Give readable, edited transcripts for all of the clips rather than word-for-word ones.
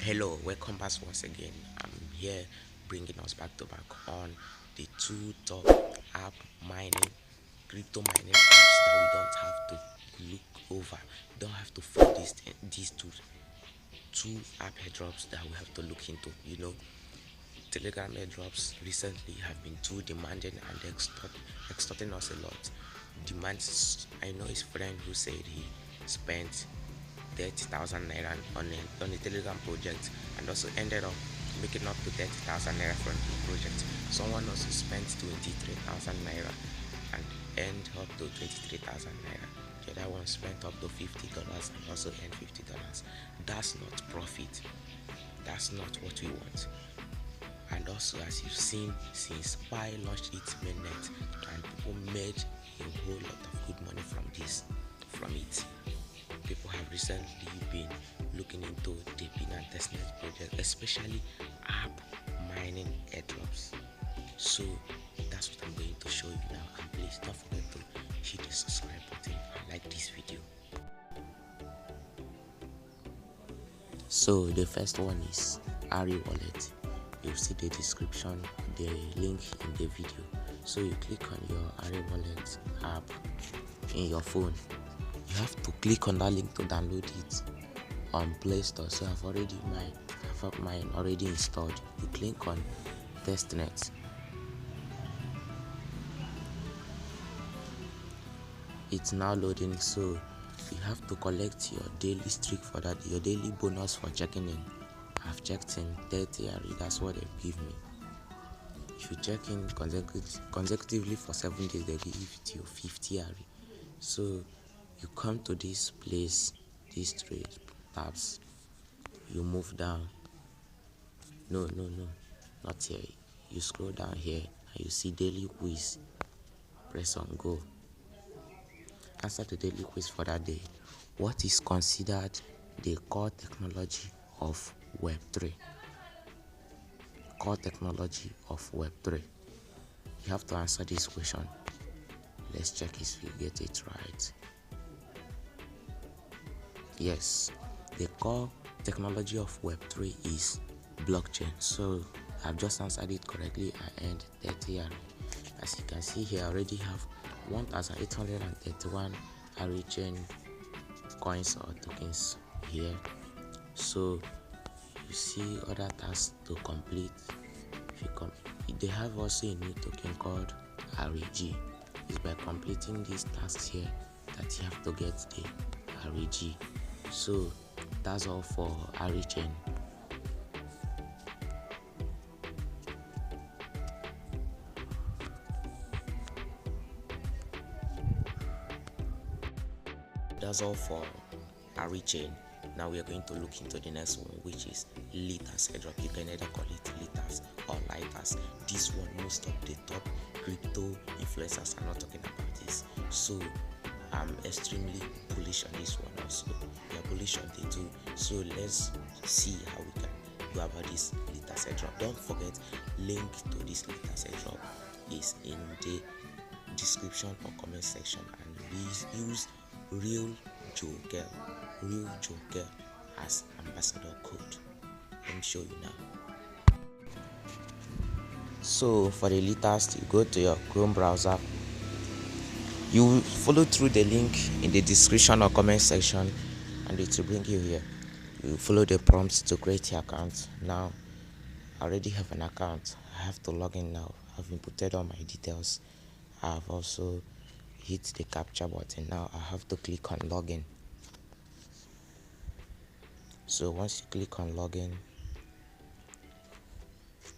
Hello, welcome back once again. I'm here bringing us back to back on the two top app mining, crypto mining apps that we don't have to look over. We don't have to find these two app airdrops that we have to look into. Telegram airdrops recently have been too demanding and extorting us a lot. Demands. I know his friend who said he spent 30,000 naira on a Telegram project and also ended up making up to 30,000 naira from the project. Someone also spent 23,000 naira and earned up to 23,000 naira. The other one spent up to $50 and also earned $50. That's not profit. That's not what we want. And also, as you've seen, since Pi launched its mainnet, and people made a whole lot of good money from it. People have recently been looking into DePin and Testnet project, especially app mining airdrops. So that's what I'm going to show you now. And please don't forget to hit the subscribe button and like this video. So the first one is Ari Wallet. You'll see the description, the link in the video. So you click on your Ari Wallet app in your phone. You have to click on that link to download it on Play Store. So I've mine already installed. You click on Testnet. It's now loading, so you have to collect your daily streak for that, your daily bonus for checking in. I've checked in 30 Ari, that's what they give me. If you check in consecutively for 7 days, they give you 50 Ari. So you come to this place, these three tabs, you move down. No, not here. You scroll down here and you see daily quiz. Press on go. Answer the daily quiz for that day. What is considered the core technology of Web3? Core technology of Web3. You have to answer this question. Let's check if you get it right. Yes, the core technology of Web3 is blockchain. So I've just answered it correctly. I earned 30 Ari. As you can see here, I already have 1,831 arichain coins or tokens here. So you see other tasks to complete. They have also a new token called RG. It's by completing these tasks here that you have to get the RG. So that's all for arichain. That's all for arichain. Now we are going to look into the next one, which is Litas airdrop. You can either call it Litas or Litas. This one, most of the top crypto influencers are not talking about this. So I'm extremely bullish on this one also. We are bullish on the two. So let's see how we can go about this Litas airdrop. Don't forget, link to this Litas airdrop is in the description or comment section, and please use realjoekel as ambassador code. Let me show you now. So for the Litas, you go to your Chrome browser. You follow through the link in the description or comment section, and it will bring you here. You follow the prompts to create your account. Now I already have an account. I have to log in now. I've inputted all my details. I've also hit the capture button. Now I have to click on login. So once you click on login,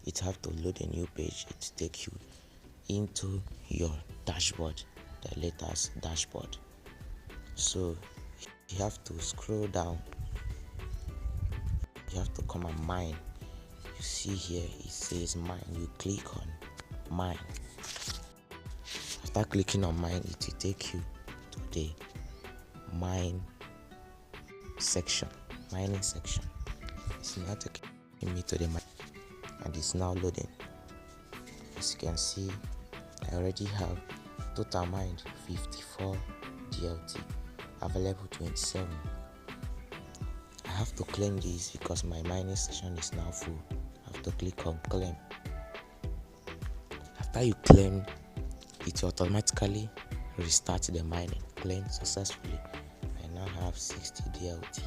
it have to load a new page. It take you into your dashboard, the Litas dashboard. So you have to scroll down. You have to come and mine. You see here it says mine. You click on mine. After clicking on mine, it will take you to the mining section. It's now taking me to the mine, and it's now loading. As you can see, I already have total mined 54 DLT, available 27. I have to claim this because my mining session is now full. I have to click on claim. After you claim, it will automatically restart the mining. Claim successfully. I now have 60 DLT.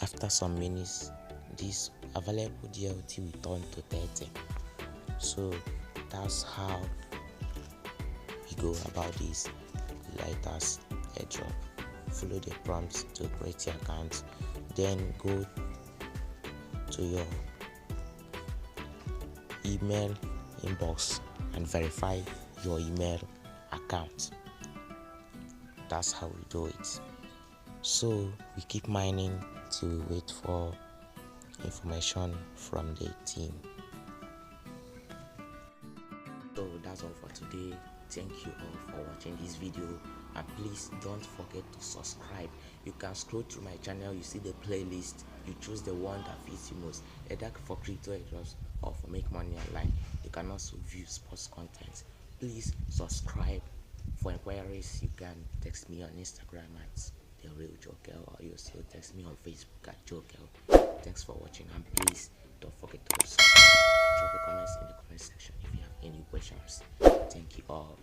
After some minutes, this available DLT will turn to 30. So that's how we go about this Litas airdrop. Follow the prompts to create your account, then go to your email inbox and verify your email account. That's how we do it. So we keep mining till we wait for information from the team. So that's all for today. Thank you all for watching this video, and please don't forget to subscribe. You can scroll through my channel, you see the playlist, you choose the one that fits you most, either for crypto airdrops or for make money online. You can also view sports content. Please subscribe. For inquiries, you can text me on Instagram at the realjoekel, or you also text me on Facebook at joekel. Thanks for watching, and please don't forget to subscribe. Drop a comments in the comment section if you have any questions. Thank you all.